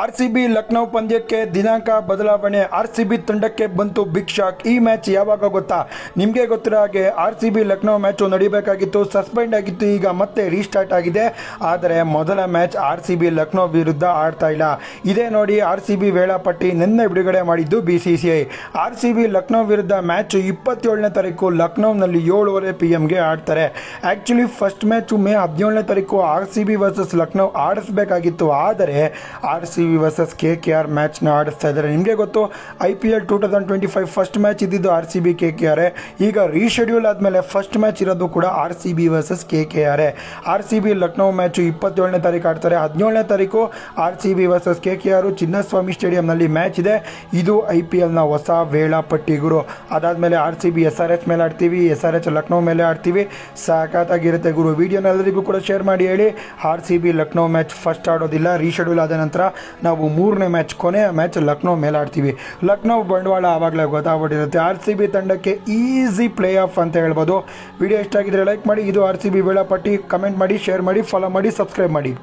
RCB Lucknow ಪಂದ್ಯಕ್ಕೆ ದಿನಾಂಕ ಬದಲಾವಣೆ. ಆರ್ಸಿಬಿ ತಂಡಕ್ಕೆ ಬಂತು ಬಿಗ್ ಶಾಕ್. ಈ ಮ್ಯಾಚ್ ಯಾವಾಗ ಗೊತ್ತಾ? ನಿಮಗೆ ಗೊತ್ತಿರೋ ಹಾಗೆ ಆರ್ಸಿಬಿ ಲಕ್ನೋ ಮ್ಯಾಚು ನಡೀಬೇಕಾಗಿತ್ತು, ಸಸ್ಪೆಂಡ್ ಆಗಿತ್ತು, ಈಗ ಮತ್ತೆ ರೀಸ್ಟಾರ್ಟ್ ಆಗಿದೆ. ಆದರೆ ಮೊದಲ ಮ್ಯಾಚ್ ಆರ್ಸಿಬಿ ಲಕ್ನೋ ವಿರುದ್ಧ ಆಡ್ತಾ ಇಲ್ಲ. ಇದೇ ನೋಡಿ ಆರ್ಸಿಬಿ ವೇಳಾಪಟ್ಟಿ ನಿನ್ನೆ ಬಿಡುಗಡೆ ಮಾಡಿದ್ದು BCCI. ಆರ್ಸಿಬಿ ಲಕ್ನೋ ವಿರುದ್ಧ ಮ್ಯಾಚ್ 27ನೇ ತಾರೀಕು ಲಕ್ನೋನಲ್ಲಿ 7:30 PM ಆಡ್ತಾರೆ. ಆ್ಯಕ್ಚುಲಿ ಫಸ್ಟ್ ಮ್ಯಾಚು ಮೇ 17ನೇ ತಾರೀಕು ಆರ್ಸಿಬಿ ವರ್ಸಸ್ ಲಕ್ನೋ ಆಡಿಸ್ಬೇಕಾಗಿತ್ತು. ಆದರೆ ಆರ್ಸಿಬಿ ವರ್ಸಸ್ KKR ಮ್ಯಾಚ್ನ ಆಡಿಸ್ತಾ ಇದ್ದಾರೆ. ನಿಮಗೆ ಗೊತ್ತು, IPL 2025 ಫಸ್ಟ್ ಮ್ಯಾಚ್ ಇದ್ದಿದ್ದು RCB KKR. ಈಗ ರೀಶೆಡ್ಯೂಲ್ ಆದಮೇಲೆ ಫಸ್ಟ್ ಮ್ಯಾಚ್ ಇರೋದು ಕೂಡ RCB versus KKR. RCB Lucknow match 27ನೇ ತಾರೀಕು ಆಡ್ತಾರೆ. 17ನೇ ತಾರೀಕು RCB ವರ್ಸಸ್ KKR ಚಿನ್ನಸ್ವಾಮಿ ಸ್ಟೇಡಿಯಂನಲ್ಲಿ ಮ್ಯಾಚ್ ಇದೆ. ಇದು IPLನ ಹೊಸ ವೇಳಾಪಟ್ಟಿ ಗುರು. ಅದಾದಮೇಲೆ RCB SRH ಮೇಲೆ ಆಡ್ತೀವಿ, SRH ಲಕ್ನೋ ಮೇಲೆ ಆಡ್ತೀವಿ. ಸಾಕಾಗಿರುತ್ತೆ ಗುರು. ವಿಡಿಯೋನ ಎಲ್ಲರಿಗೂ ಕೂಡ ಶೇರ್ ಮಾಡಿ ಹೇಳಿ. RCB ಲಕ್ನೋ ಮ್ಯಾಚ್ ಫಸ್ಟ್ ಆಡೋದಿಲ್ಲ. ರೀಶೆಡ್ಯೂಲ್ ಆದ ನಂತರ ನಾವು 3ನೇ ಮ್ಯಾಚ್, ಕೊನೆಯ ಮ್ಯಾಚ್ ಲಕ್ನೋ ಮೇಲೆ ಆಡ್ತೀವಿ. ಲಕ್ನೋ ಬಂಡವಾಳ ಆವಾಗಲೇ ಗೊತ್ತಾಗ್ಬಿಟ್ಟಿರುತ್ತೆ. RCB ತಂಡಕ್ಕೆ ಈಸಿ ಪ್ಲೇ ಆಫ್ ಅಂತ ಹೇಳ್ಬೋದು. ವಿಡಿಯೋ ಇಷ್ಟ ಆಗಿದ್ರೆ ಲೈಕ್ ಮಾಡಿ. ಇದು RCB ವೇಳಾಪಟ್ಟಿ. ಕಮೆಂಟ್ ಮಾಡಿ, ಶೇರ್ ಮಾಡಿ, ಫಾಲೋ ಮಾಡಿ, ಸಬ್ಸ್ಕ್ರೈಬ್ ಮಾಡಿ.